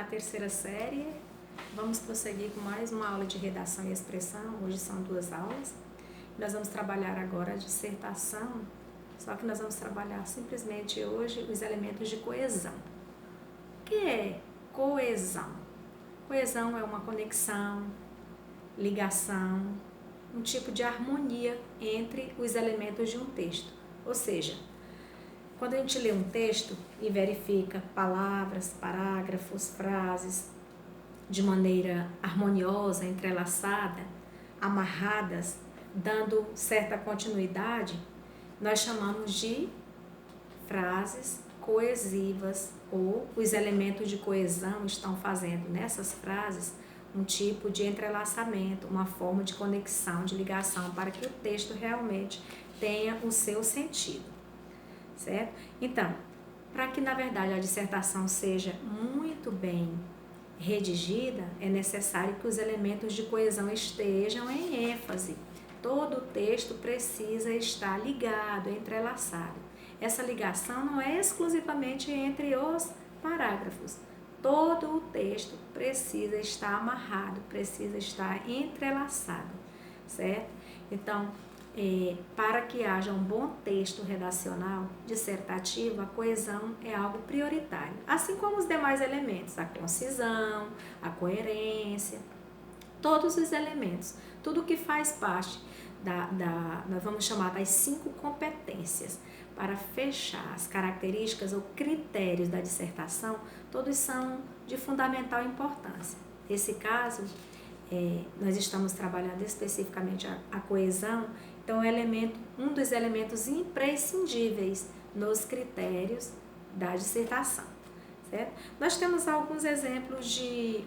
na terceira série. Vamos prosseguir com mais uma aula de redação e expressão. Hoje são 2 aulas. Nós vamos trabalhar agora a dissertação, só que nós vamos trabalhar simplesmente hoje os elementos de coesão. O que é coesão? Coesão é uma conexão, ligação, um tipo de harmonia entre os elementos de um texto. Ou seja, quando a gente lê um texto e verifica palavras, parágrafos, frases de maneira harmoniosa, entrelaçada, amarradas, dando certa continuidade, nós chamamos de frases coesivas, ou os elementos de coesão estão fazendo nessas frases um tipo de entrelaçamento, uma forma de conexão, de ligação, para que o texto realmente tenha o seu sentido, certo? Então, para que na verdade a dissertação seja muito bem redigida, é necessário que os elementos de coesão estejam em ênfase. Todo o texto precisa estar ligado, entrelaçado. Essa ligação não é exclusivamente entre os parágrafos. Todo o texto precisa estar amarrado, precisa estar entrelaçado, certo? Então, para que haja um bom texto redacional dissertativo, a coesão é algo prioritário, assim como os demais elementos, a concisão, a coerência, todos os elementos, tudo que faz parte nós vamos chamar das 5 competências para fechar as características ou critérios da dissertação, todos são de fundamental importância. Nesse caso, nós estamos trabalhando especificamente a coesão, então um dos elementos imprescindíveis nos critérios da dissertação, certo? Nós temos alguns exemplos de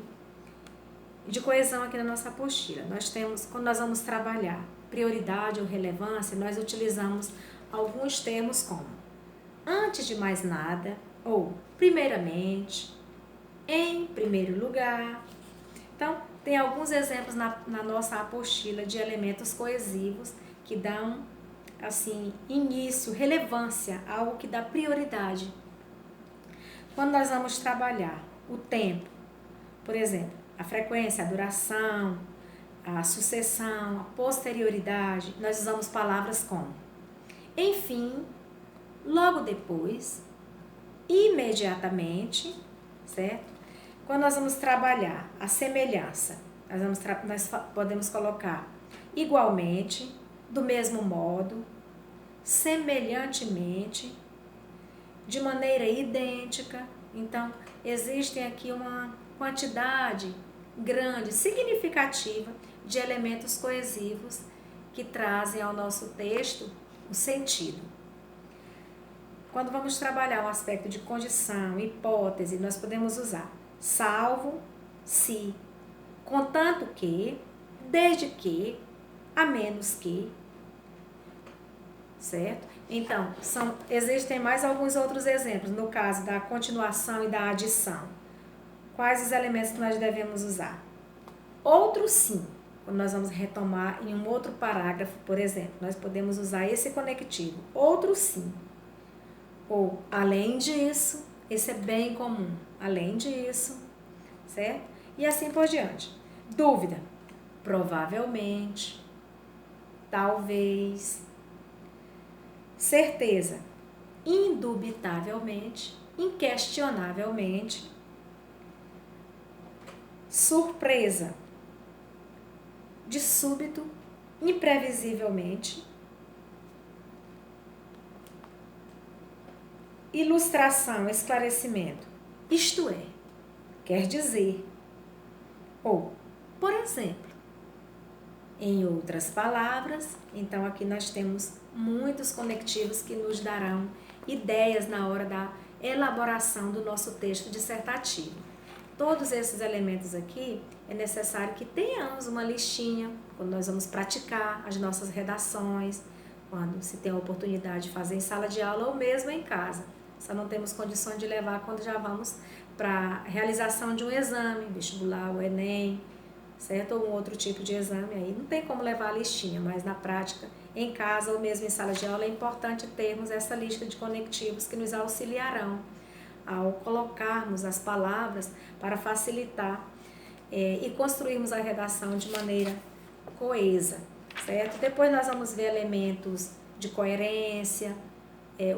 coesão aqui na nossa apostila. Nós temos, quando nós vamos trabalhar prioridade ou relevância, nós utilizamos alguns termos como antes de mais nada, ou primeiramente, em primeiro lugar. Então, tem alguns exemplos na nossa apostila de elementos coesivos que dão, assim, início, relevância, algo que dá prioridade. Quando nós vamos trabalhar o tempo, por exemplo, a frequência, a duração, a sucessão, a posterioridade, nós usamos palavras como enfim, logo depois, imediatamente, certo? Quando nós vamos trabalhar a semelhança, nós podemos colocar igualmente, do mesmo modo, semelhantemente, de maneira idêntica. Então, existem aqui uma quantidade grande, significativa de elementos coesivos que trazem ao nosso texto o sentido. Quando vamos trabalhar o aspecto de condição, hipótese, nós podemos usar salvo, se, contanto que, desde que, a menos que, certo? Então, existem mais alguns outros exemplos, no caso da continuação e da adição. Quais os elementos que nós devemos usar? Outro sim, quando nós vamos retomar em um outro parágrafo, por exemplo, nós podemos usar esse conectivo, outro sim. Ou, além disso, esse é bem comum, além disso, certo? E assim por diante. Dúvida, provavelmente, talvez. Certeza, indubitavelmente, inquestionavelmente. Surpresa, de súbito, imprevisivelmente. Ilustração, esclarecimento, isto é, quer dizer, ou, por exemplo. Em outras palavras, então aqui nós temos muitos conectivos que nos darão ideias na hora da elaboração do nosso texto dissertativo. Todos esses elementos aqui é necessário que tenhamos uma listinha quando nós vamos praticar as nossas redações, quando se tem a oportunidade de fazer em sala de aula ou mesmo em casa. Só não temos condições de levar quando já vamos para a realização de um exame, vestibular, o Enem, certo? Ou um outro tipo de exame, aí não tem como levar a listinha, mas na prática, em casa ou mesmo em sala de aula, é importante termos essa lista de conectivos que nos auxiliarão ao colocarmos as palavras para facilitar e construirmos a redação de maneira coesa, certo? Depois nós vamos ver elementos de coerência,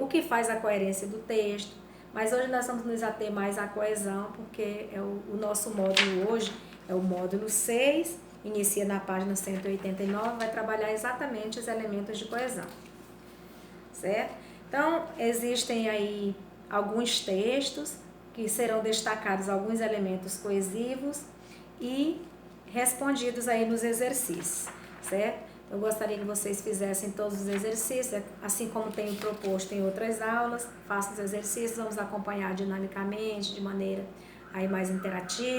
o que faz a coerência do texto, mas hoje nós vamos nos ater mais à coesão, porque o nosso módulo hoje é o módulo 6, inicia na página 189, vai trabalhar exatamente os elementos de coesão, certo? Então, existem aí alguns textos que serão destacados alguns elementos coesivos e respondidos aí nos exercícios, certo? Eu gostaria que vocês fizessem todos os exercícios, assim como tenho proposto em outras aulas, façam os exercícios, vamos acompanhar dinamicamente, de maneira aí mais interativa.